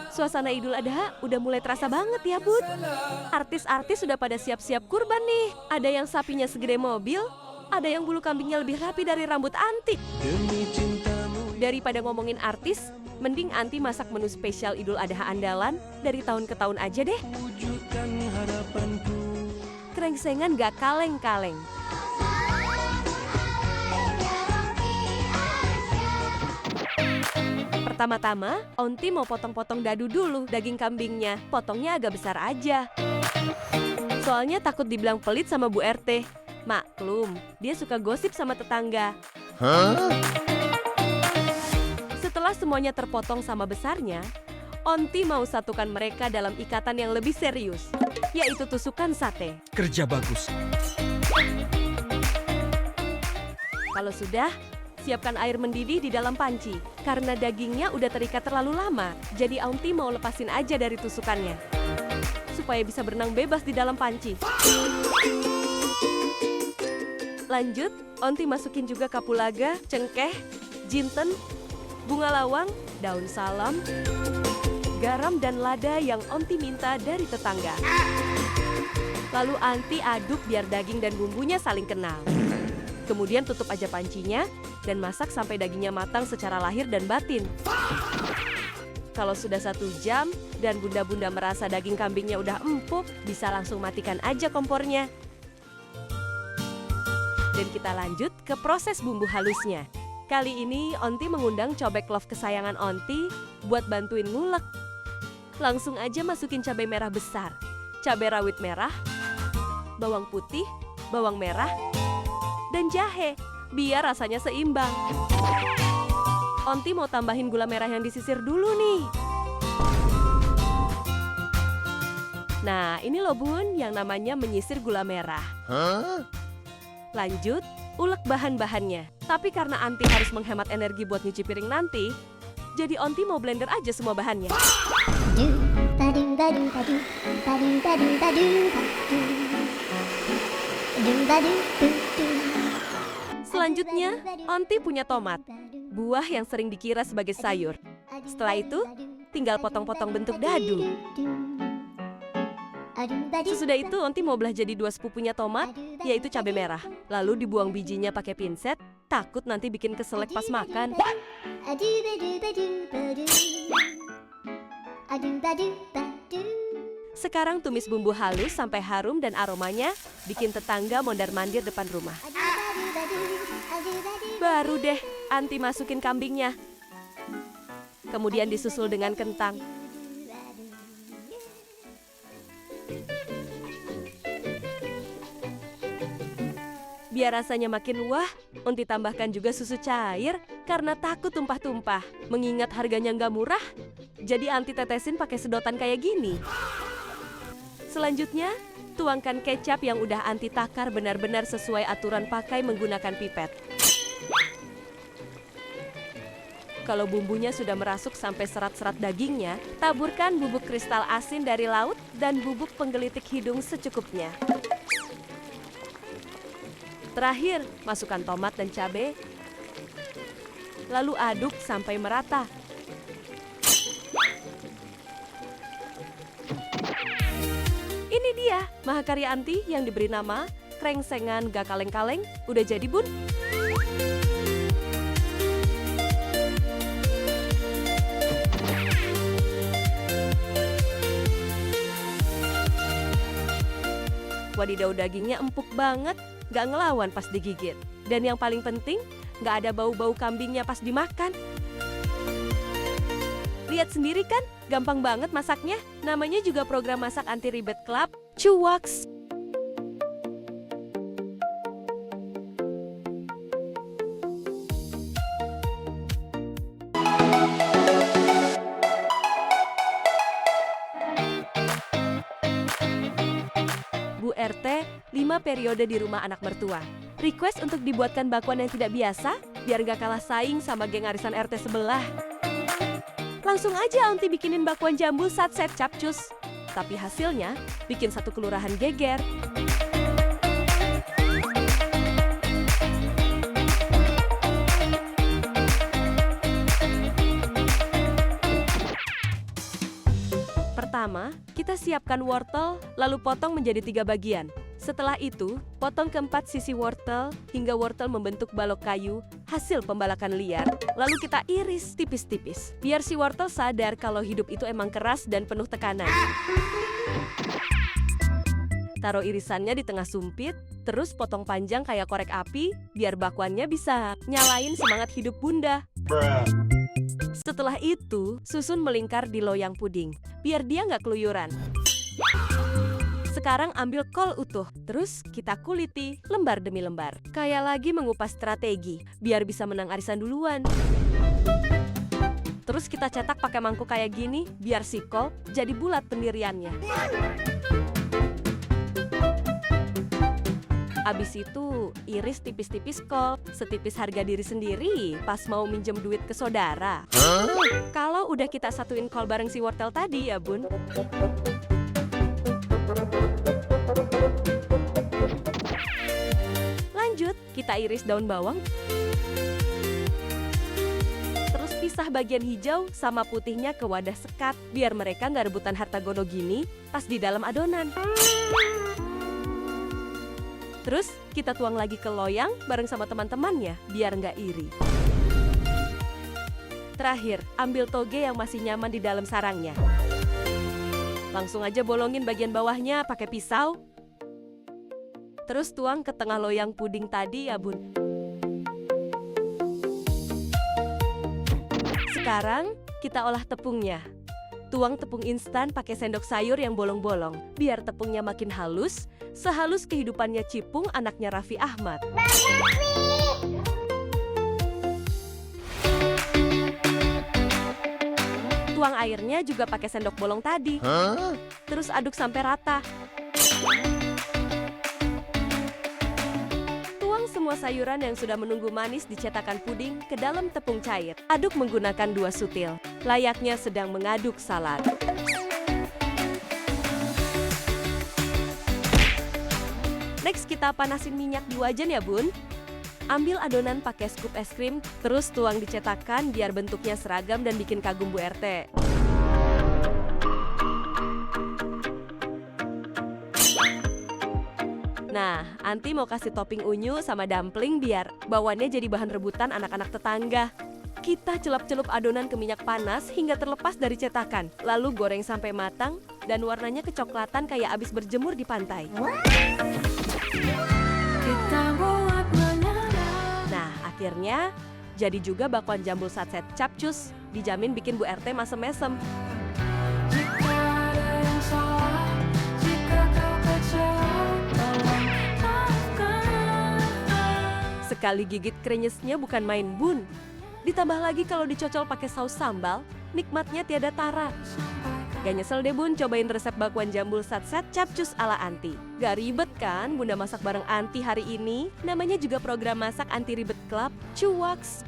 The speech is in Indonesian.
Suasana Idul Adha udah mulai terasa banget ya, Bud. Artis-artis sudah pada siap-siap kurban nih. Ada yang sapinya segede mobil, ada yang bulu kambingnya lebih rapi dari rambut Anti. Daripada ngomongin artis, mending Anti masak menu spesial Idul Adha andalan dari tahun ke tahun aja deh. Krengsengan gak kaleng-kaleng. Pertama-tama, Onti mau potong-potong dadu dulu daging kambingnya. Potongnya agak besar aja. Soalnya takut dibilang pelit sama Bu RT. Maklum, dia suka gosip sama tetangga. Setelah semuanya terpotong sama besarnya, Onti mau satukan mereka dalam ikatan yang lebih serius, yaitu tusukan sate. Kerja bagus. Kalau sudah, siapkan air mendidih di dalam panci. Karena dagingnya udah terikat terlalu lama, jadi Onti mau lepasin aja dari tusukannya. Supaya bisa berenang bebas di dalam panci. Lanjut, Onti masukin juga kapulaga, cengkeh, jinten, bunga lawang, daun salam, garam dan lada yang Onti minta dari tetangga. Lalu Onti aduk biar daging dan bumbunya saling kenal. Kemudian tutup aja pancinya dan masak sampai dagingnya matang secara lahir dan batin. Kalau sudah 1 jam dan bunda-bunda merasa daging kambingnya udah empuk, bisa langsung matikan aja kompornya. Dan kita lanjut ke proses bumbu halusnya. Kali ini Onti mengundang cobek love kesayangan Onti buat bantuin ngulek. Langsung aja masukin cabai merah besar, cabai rawit merah, bawang putih, bawang merah, dan jahe, biar rasanya seimbang. Onti mau tambahin gula merah yang disisir dulu nih. Nah, ini loh Bun, yang namanya menyisir gula merah. Lanjut, ulek bahan-bahannya. Tapi karena Onti harus menghemat energi buat nyuci piring nanti, jadi Onti mau blender aja semua bahannya. Selanjutnya, Onti punya tomat, buah yang sering dikira sebagai sayur. Setelah itu, tinggal potong-potong bentuk dadu. Sesudah itu, Onti mau belah jadi 2 sepupunya tomat, yaitu cabai merah. Lalu dibuang bijinya pakai pinset, takut nanti bikin keselak pas makan. Sekarang tumis bumbu halus sampai harum dan aromanya bikin tetangga mondar-mandir depan rumah. Baru deh, Onti masukin kambingnya. Kemudian disusul dengan kentang. Biar rasanya makin wah, Onti tambahkan juga susu cair karena takut tumpah-tumpah. Mengingat harganya nggak murah, jadi Onti tetesin pakai sedotan kayak gini. Selanjutnya, tuangkan kecap yang udah Onti takar benar-benar sesuai aturan pakai menggunakan pipet. Kalau bumbunya sudah merasuk sampai serat-serat dagingnya, taburkan bubuk kristal asin dari laut dan bubuk penggelitik hidung secukupnya. Terakhir, masukkan tomat dan cabai, lalu aduk sampai merata. Ini dia mahakarya Onti yang diberi nama krengsengan gak kaleng-kaleng. Udah jadi Bun? Wadidaw, dagingnya empuk banget, gak ngelawan pas digigit. Dan yang paling penting, gak ada bau-bau kambingnya pas dimakan. Lihat sendiri kan, gampang banget masaknya. Namanya juga program masak anti ribet club, Cuwaks. Bu RT, 5 periode di rumah anak mertua. Request untuk dibuatkan bakwan yang tidak biasa, biar gak kalah saing sama geng arisan RT sebelah. Langsung aja Onti bikinin bakwan jambul satset capcus. Tapi hasilnya bikin satu kelurahan geger. Pertama, kita siapkan wortel, lalu potong menjadi 3 bagian. Setelah itu, potong keempat sisi wortel hingga wortel membentuk balok kayu hasil pembalakan liar. Lalu kita iris tipis-tipis, biar si wortel sadar kalau hidup itu emang keras dan penuh tekanan. Taruh irisannya di tengah sumpit, terus potong panjang kayak korek api, biar bakwannya bisa nyalain semangat hidup Bunda. Setelah itu, susun melingkar di loyang puding, biar dia nggak keluyuran. Sekarang ambil kol utuh, terus kita kuliti lembar demi lembar. Kayak lagi mengupas strategi, biar bisa menang arisan duluan. Terus kita cetak pakai mangkuk kayak gini, biar si kol jadi bulat pendiriannya. Abis itu, iris tipis-tipis kol, setipis harga diri sendiri pas mau minjem duit ke saudara. Kalau udah kita satuin kol bareng si wortel tadi ya bun. Lanjut, kita iris daun bawang. Terus pisah bagian hijau sama putihnya ke wadah sekat, biar mereka nggak rebutan harta gono gini pas di dalam adonan. Terus kita tuang lagi ke loyang bareng sama teman-temannya biar nggak iri. Terakhir, ambil toge yang masih nyaman di dalam sarangnya. Langsung aja bolongin bagian bawahnya pakai pisau. Terus tuang ke tengah loyang puding tadi ya bun. Sekarang kita olah tepungnya. Tuang tepung instan pakai sendok sayur yang bolong-bolong, biar tepungnya makin halus, sehalus kehidupannya Cipung anaknya Raffi Ahmad. Tuang airnya juga pakai sendok bolong tadi. Terus aduk sampai rata. Tuang semua sayuran yang sudah menunggu manis di cetakan puding ke dalam tepung cair. Aduk menggunakan 2 sutil, layaknya sedang mengaduk salad. Next, kita panasin minyak di wajan ya bun. Ambil adonan pakai scoop es krim, terus tuang di cetakan biar bentuknya seragam dan bikin kagum Bu RT. Nah, Anti mau kasih topping unyu sama dumpling biar bawannya jadi bahan rebutan anak-anak tetangga. Kita celup-celup adonan ke minyak panas hingga terlepas dari cetakan, lalu goreng sampai matang dan warnanya kecoklatan kayak abis berjemur di pantai. Nah, akhirnya jadi juga bakwan jambul satset capcus, dijamin bikin Bu RT masem-mesem. Sekali gigit krenyesnya bukan main bun. Ditambah lagi kalau dicocol pakai saus sambal, nikmatnya tiada tara. Gak nyesel deh bun cobain resep bakwan jambul satset capcus ala Anti. Gak ribet kan Bunda masak bareng Anti hari ini? Namanya juga program masak anti ribet club, Cuwaks.